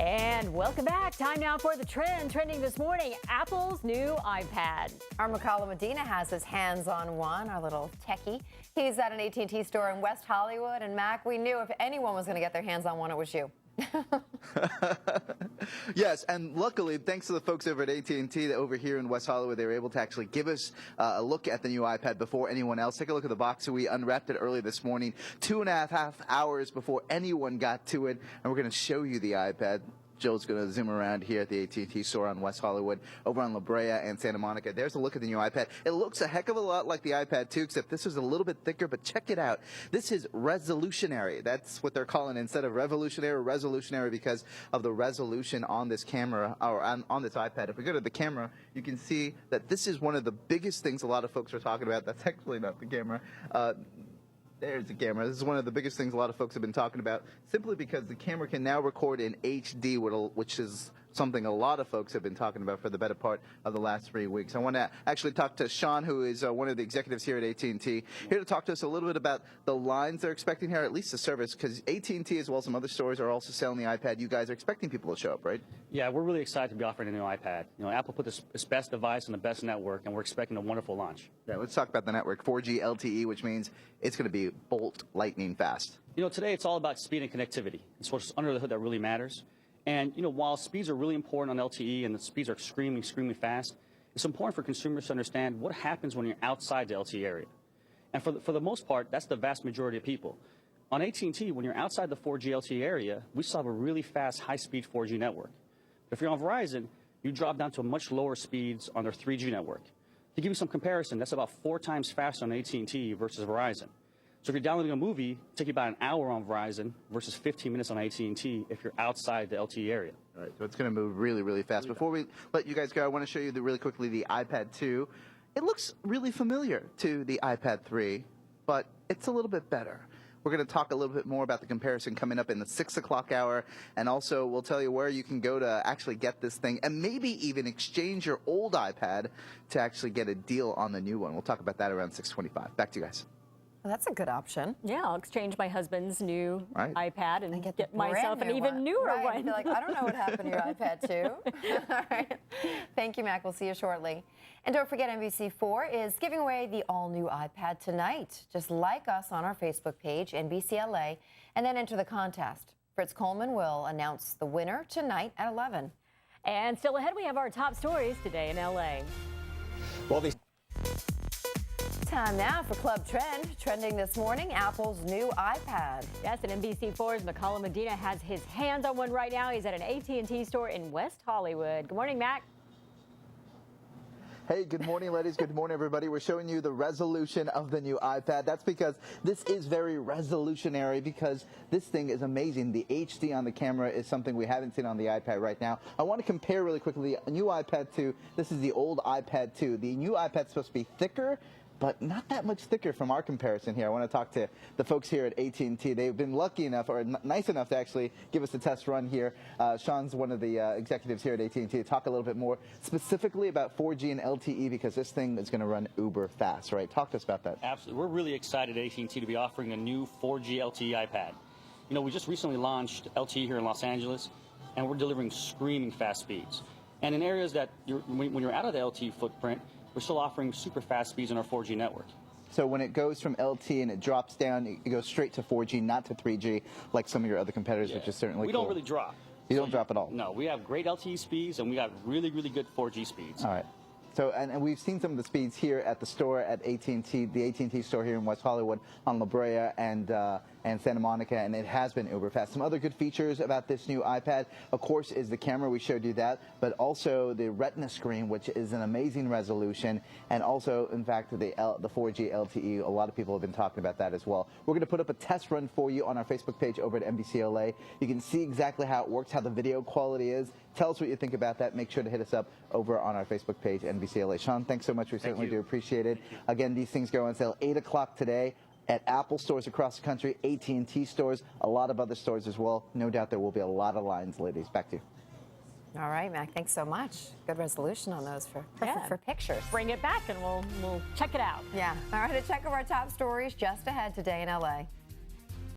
And welcome back. Time now for the trend. Trending this morning, Apple's new iPad. Our Mekahlo Medina has his hands on one, our little techie. He's at an AT&T store in West Hollywood. And Mac, we knew if anyone was going to get their hands on one, it was you. Yes, and luckily, thanks to the folks over at AT&T that over here in West Hollywood, they were able to actually give us a look at the new iPad before anyone else. Take a look at the box. We unwrapped it early this morning, 2.5 hours before anyone got to it, and we're going to show you the iPad. Joe's going to zoom around here at the AT&T store on West Hollywood, over on La Brea and Santa Monica. There's a look at the new iPad. It looks a heck of a lot like the iPad 2, except this is a little bit thicker, but check it out. This is resolutionary. That's what they're calling it. Instead of revolutionary, resolutionary, because of the resolution on this camera, or on this iPad. If we go to the camera, you can see that this is one of the biggest things a lot of folks are talking about. That's actually not the camera. There's the camera. This is one of the biggest things a lot of folks have been talking about, simply because the camera can now record in HD, which is something a lot of folks have been talking about for the better part of the last 3 weeks. I want to actually talk to Sean, who is one of the executives here at AT&T, here to talk to us a little bit about the lines they're expecting here, at least the service, because AT&T as well as some other stores are also selling the iPad. You guys are expecting people to show up, right? Yeah, we're really excited to be offering a new iPad. You know, Apple put its best device on the best network, and we're expecting a wonderful launch. Yeah, let's talk about the network. 4G LTE, which means it's going to be bolt lightning fast. You know, today it's all about speed and connectivity. It's what's under the hood that really matters. And, you know, while speeds are really important on LTE and the speeds are extremely fast, it's important for consumers to understand what happens when you're outside the LTE area. And for the most part, that's the vast majority of people. On AT&T, when you're outside the 4G LTE area, we still have a really fast, high-speed 4G network. If you're on Verizon, you drop down to much lower speeds on their 3G network. To give you some comparison, that's about 4 times faster on AT&T versus Verizon. So if you're downloading a movie, it'll take you about an hour on Verizon versus 15 minutes on AT&T if you're outside the LTE area. All right, so it's going to move really fast. Before we let you guys go, I want to show you really quickly the iPad 2. It looks really familiar to the iPad 3, but it's a little bit better. We're going to talk a little bit more about the comparison coming up in the 6 o'clock hour, and also we'll tell you where you can go to actually get this thing, and maybe even exchange your old iPad to actually get a deal on the new one. We'll talk about that around 6:25. Back to you guys. Well, that's a good option. Yeah, I'll exchange my husband's new iPad and get myself an even one. newer one. I'd be like, I don't know what happened to your iPad 2. All right. Thank you, Mac. We'll see you shortly. And don't forget, NBC4 is giving away the all-new iPad tonight. Just like us on our Facebook page, NBCLA, and then enter the contest. Fritz Coleman will announce the winner tonight at 11. And still ahead, we have our top stories today in LA. Well, Time now for Club Trend. Trending this morning, Apple's new iPad. Yes, and NBC4's Mekahlo Medina has his hands on one right now. He's at an AT&T store in West Hollywood. Good morning, Mac. Hey, good morning, ladies. Good morning, everybody. We're showing you the resolution of the new iPad. That's because this is very resolutionary, because this thing is amazing. The HD on the camera is something we haven't seen on the iPad right now. I want to compare really quickly the new iPad 2. This is the old iPad 2. The new iPad's supposed to be thicker, but not that much thicker from our comparison here. I want to talk to the folks here at AT&T. They've been lucky enough, or nice enough, to actually give us a test run here. Sean's one of the executives here at AT&T to talk a little bit more specifically about 4G and LTE, because this thing is going to run uber fast, right? Talk to us about that. Absolutely. We're really excited at AT&T to be offering a new 4G LTE iPad. You know, we just recently launched LTE here in Los Angeles, and we're delivering screaming fast speeds. And in areas that when you're out of the LTE footprint, we're still offering super fast speeds on our 4G network. So when it goes from LTE and it drops down, it goes straight to 4G, not to 3G, like some of your other competitors, which is certainly We cool. don't really drop. You don't drop at all? No, we have great LTE speeds, and we got really good 4G speeds. All right. So, and we've seen some of the speeds here at the store at AT&T, the AT&T store here in West Hollywood on La Brea and Santa Monica, and it has been uber fast. Some other good features about this new iPad, of course, is the camera. We showed you that, but also the Retina screen, which is an amazing resolution, and also, in fact, the 4G LTE. A lot of people have been talking about that as well. We're going to put up a test run for you on our Facebook page over at NBCLA. You can see exactly how it works, how the video quality is. Tell us what you think about that. Make sure to hit us up over on our Facebook page, NBCLA. Sean, thanks so much. We certainly do appreciate it. Again, these things go on sale 8 o'clock today at Apple stores across the country, AT&T stores, a lot of other stores as well. No doubt there will be a lot of lines, ladies. Back to you. All right, Mac, thanks so much. Good resolution on those, perfect for pictures. Bring it back and we'll check it out. Yeah. All right, a check of our top stories just ahead today in LA.